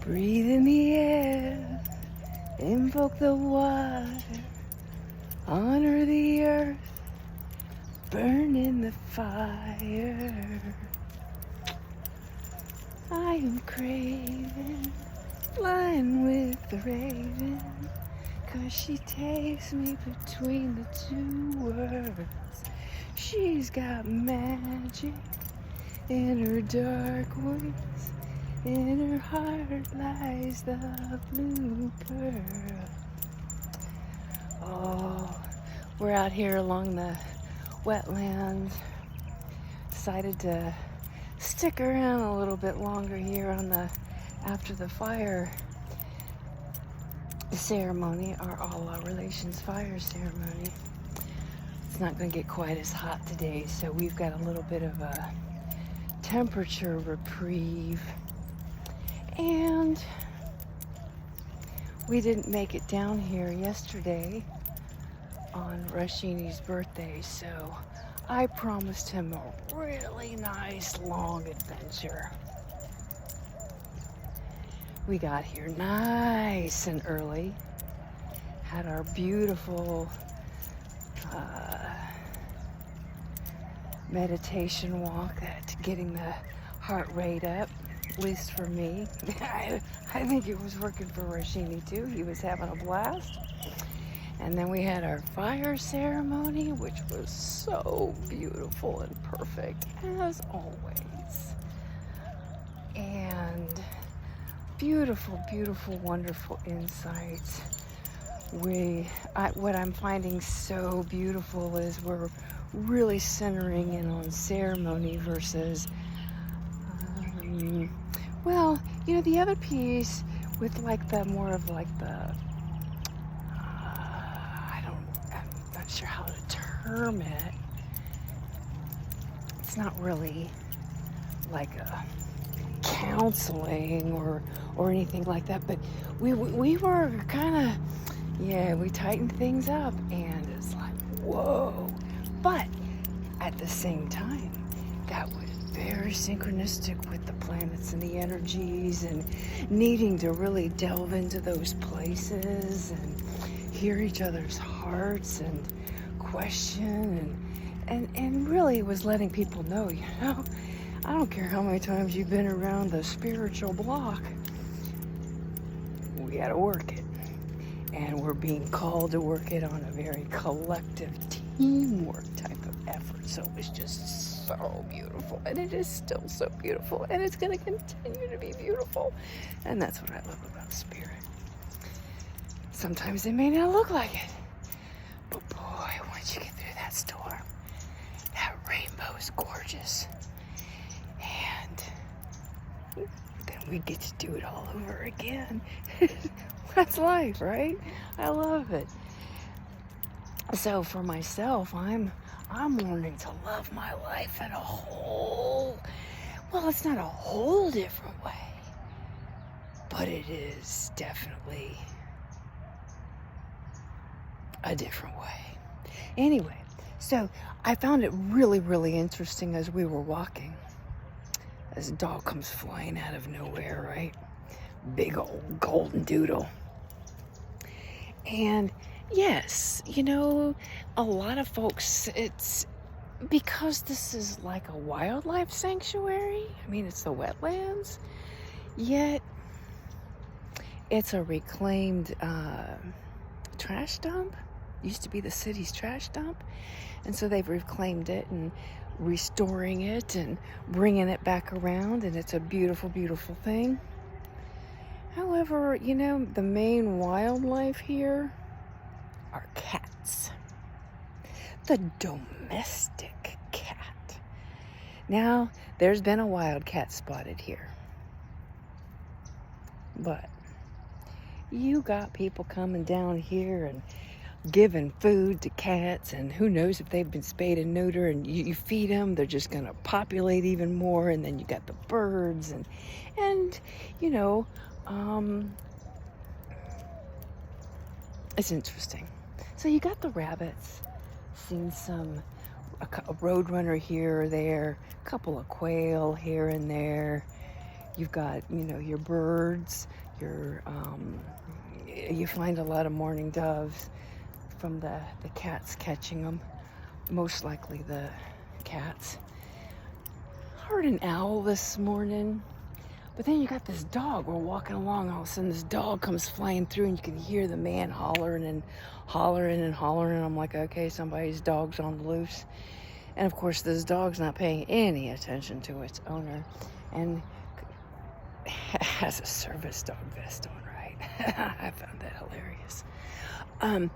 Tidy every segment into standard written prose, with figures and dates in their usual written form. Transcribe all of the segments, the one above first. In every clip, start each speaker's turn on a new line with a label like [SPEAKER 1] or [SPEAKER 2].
[SPEAKER 1] Breathe in the air, invoke the water, honor the earth, burn in the fire. I am craving, flying with the raven, 'cause she takes me between the two worlds. She's got magic in her dark woods. In her heart lies the blue pearl. Oh, we're out here along the wetlands. Decided to stick around a little bit longer here on the after the fire ceremony, our all our relations fire ceremony. It's not going to get quite as hot today, so we've got a little bit of a temperature reprieve. And we didn't make it down here yesterday on Rashini's birthday, so I promised him a really nice long adventure. We got here nice and early, had our beautiful meditation walk, getting the heart rate up, at least for me. I think it was working for Rashini too. He was having a blast. And then we had our fire ceremony, which was so beautiful and perfect, as always. And beautiful, beautiful, wonderful insights. What I'm finding so beautiful is we're really centering in on ceremony versus, well, you know, the other piece with like the more of like the, I'm not sure how to term it. It's not really like a counseling or anything like that, but we were kind of, yeah, we tightened things up, and it's like, whoa. But at the same time, that was very synchronistic with the planets and the energies, and needing to really delve into those places and hear each other's hearts and question, and really was letting people know, you know, I don't care how many times you've been around the spiritual block, we gotta work it. And we're being called to work it on a very collective teamwork type of effort. So it was just so beautiful. And it is still so beautiful. And it's going to continue to be beautiful. And that's what I love about spirit. Sometimes it may not look like it. But boy, once you get through that storm, that rainbow is gorgeous. And then we get to do it all over again. That's life, right? I love it. So for myself, I'm learning to love my life in a whole, well, it's not a whole different way, but it is definitely a different way. Anyway, so I found it really, really interesting as we were walking. This dog comes flying out of nowhere, right? Big old golden doodle. And yes, you know, a lot of folks, it's because this is like a wildlife sanctuary. I mean, it's the wetlands, yet it's a reclaimed trash dump. Used to be the city's trash dump. And so they've reclaimed it and restoring it and bringing it back around. And it's a beautiful, beautiful thing. However, you know, the main wildlife here are cats. The domestic cat. Now, there's been a wild cat spotted here. But you got people coming down here and giving food to cats, and who knows if they've been spayed and neutered, and you feed them, they're just going to populate even more. And then you got the birds and you know, it's interesting. So you got the rabbits, seen a roadrunner here or there, a couple of quail here and there, You've got, your birds, you find a lot of mourning doves from the cats catching them, most likely the cats. Heard an owl this morning, but then you got this dog. We're walking along, all of a sudden this dog comes flying through, and you can hear the man hollering and hollering and hollering, and I'm like, okay, somebody's dog's on the loose. And of course this dog's not paying any attention to its owner, and has a service dog vest on, right? I found that hilarious. And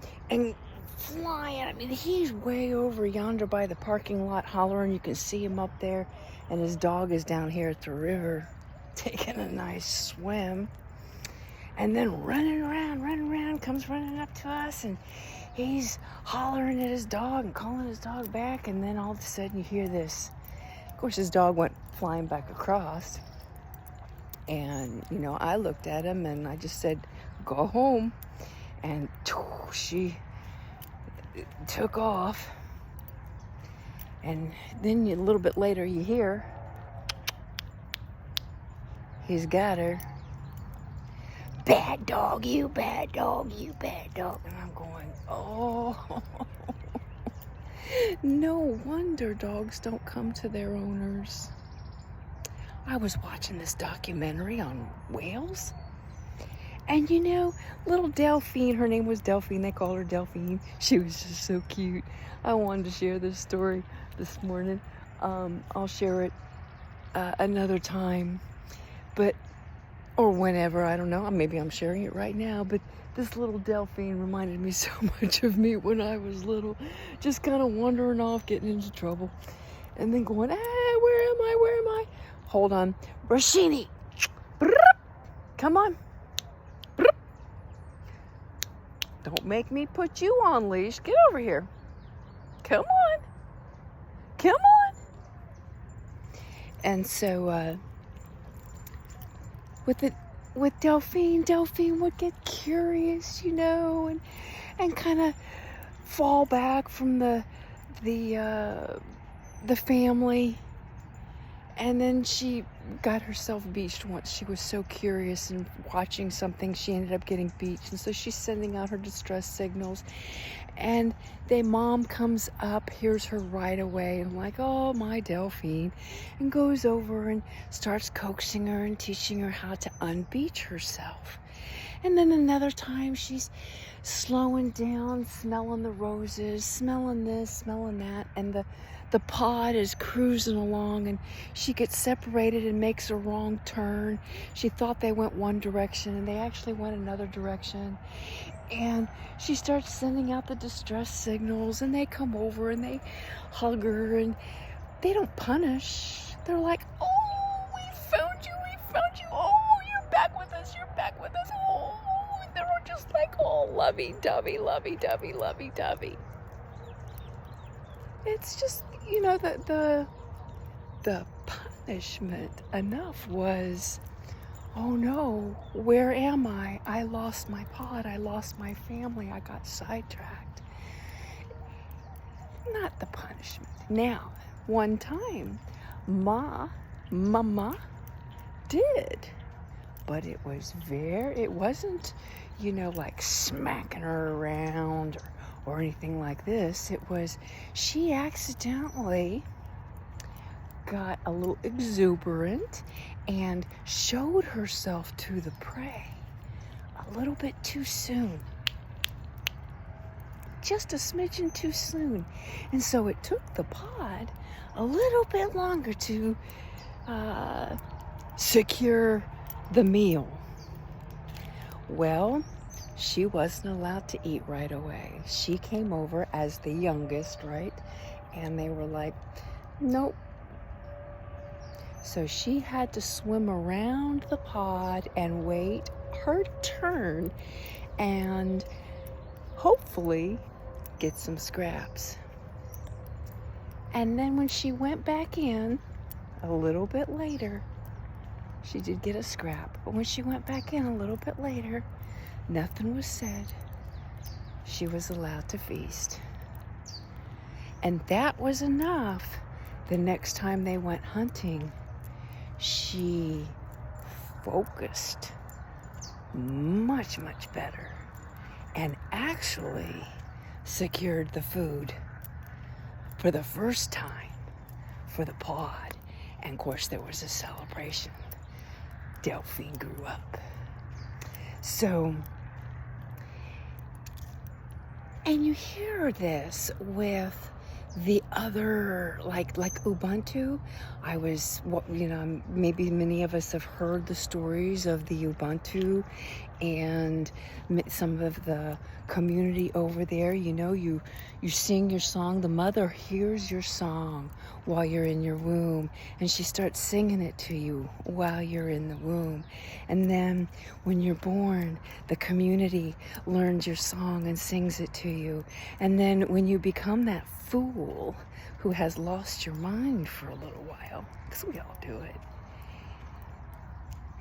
[SPEAKER 1] flying, I mean, he's way over yonder by the parking lot hollering. You can see him up there, and his dog is down here at the river taking a nice swim. And then running around, comes running up to us, and he's hollering at his dog and calling his dog back, and then all of a sudden you hear this. Of course, his dog went flying back across, and, I looked at him, and I just said, go home, and she took off. And then a little bit later you hear, he's got her. Bad dog, you bad dog, you bad dog. And I'm going, oh. No wonder dogs don't come to their owners. I was watching this documentary on whales. And little Delphine, her name was Delphine, they called her Delphine. She was just so cute. I wanted to share this story this morning. I'll share it another time. Or whenever, I don't know. Maybe I'm sharing it right now, but this little Delphine reminded me so much of me when I was little. Just kind of wandering off, getting into trouble. And then going, where am I? Hold on. Rashini! Come on. Don't make me put you on leash. Get over here. Come on. And so, with Delphine would get curious, and kind of fall back from the family. And then she got herself beached once. She was so curious and watching something, she ended up getting beached. And so she's sending out her distress signals. And mom comes up, hears her right away, and like, oh, my Delphine, and goes over and starts coaxing her and teaching her how to unbeach herself. And then another time she's slowing down, smelling the roses, smelling this, smelling that, and the pod is cruising along, and she gets separated and makes a wrong turn. She thought they went one direction, and they actually went another direction. And she starts sending out the distress signals, and they come over and they hug her, and they don't punish. They're like, oh, we found you. Oh, you're back with us. Oh, and they're just like, oh, lovey-dovey. It's just, the punishment enough was, oh no, where am I? I lost my pod. I lost my family. I got sidetracked. Not the punishment. Now, one time, Mama did, but it wasn't, like smacking her around or anything like this. It was, she accidentally got a little exuberant and showed herself to the prey a little bit too soon. Just a smidgen too soon. And so it took the pod a little bit longer to secure the meal. Well, she wasn't allowed to eat right away. She came over as the youngest, right? And they were like, nope. So she had to swim around the pod and wait her turn and hopefully get some scraps. And then when she went back in a little bit later, she did get a scrap. But when she went back in a little bit later, nothing was said. She was allowed to feast. And that was enough. The next time they went hunting, she focused much, much better, and actually secured the food for the first time for the pod. And of course, there was a celebration. Delphine grew up. So, and you hear this with the other, like Ubuntu. Maybe many of us have heard the stories of the Ubuntu and some of the community over there. You sing your song. The mother hears your song while you're in your womb, and she starts singing it to you while you're in the womb. And then when you're born, the community learns your song and sings it to you. And then when you become that fool who has lost your mind for a little while, because we all do it,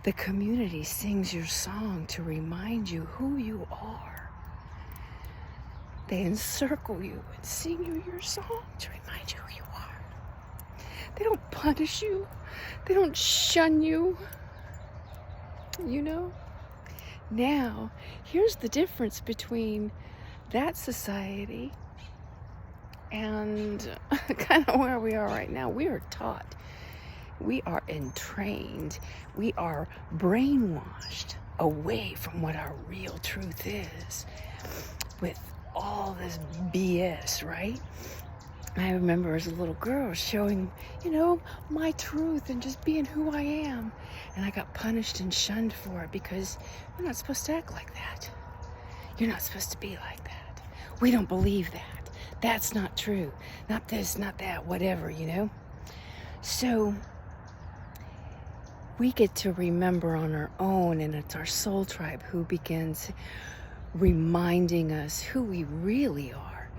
[SPEAKER 1] the community sings your song to remind you who you are. They encircle you and sing you your song to remind you who you are. They don't punish you. They don't shun you. Now, here's the difference between that society and kind of where we are right now. We are taught. We are entrained. We are brainwashed away from what our real truth is with all this BS, right? I remember as a little girl showing, my truth and just being who I am. And I got punished and shunned for it because you're not supposed to act like that. You're not supposed to be like that. We don't believe that. That's not true. Not this, not that, whatever, So we get to remember on our own, and it's our soul tribe who begins reminding us who we really are.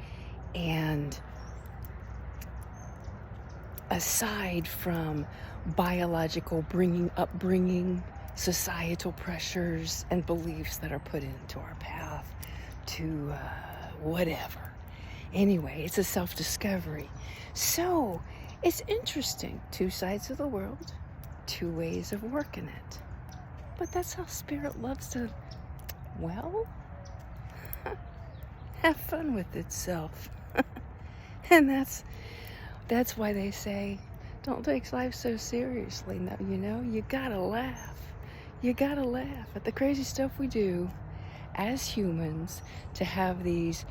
[SPEAKER 1] And aside from biological upbringing, societal pressures and beliefs that are put into our path to whatever. Anyway, it's a self-discovery. So it's interesting. Two sides of the world, two ways of working it. But that's how Spirit loves to, have fun with itself. And that's why they say, don't take life so seriously. No, you gotta laugh. You gotta laugh at the crazy stuff we do as humans to have these,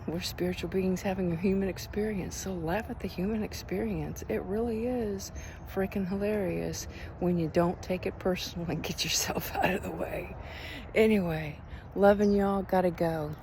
[SPEAKER 1] we're spiritual beings having a human experience. So laugh at the human experience. It really is freaking hilarious when you don't take it personal and get yourself out of the way. Anyway, loving y'all, gotta go.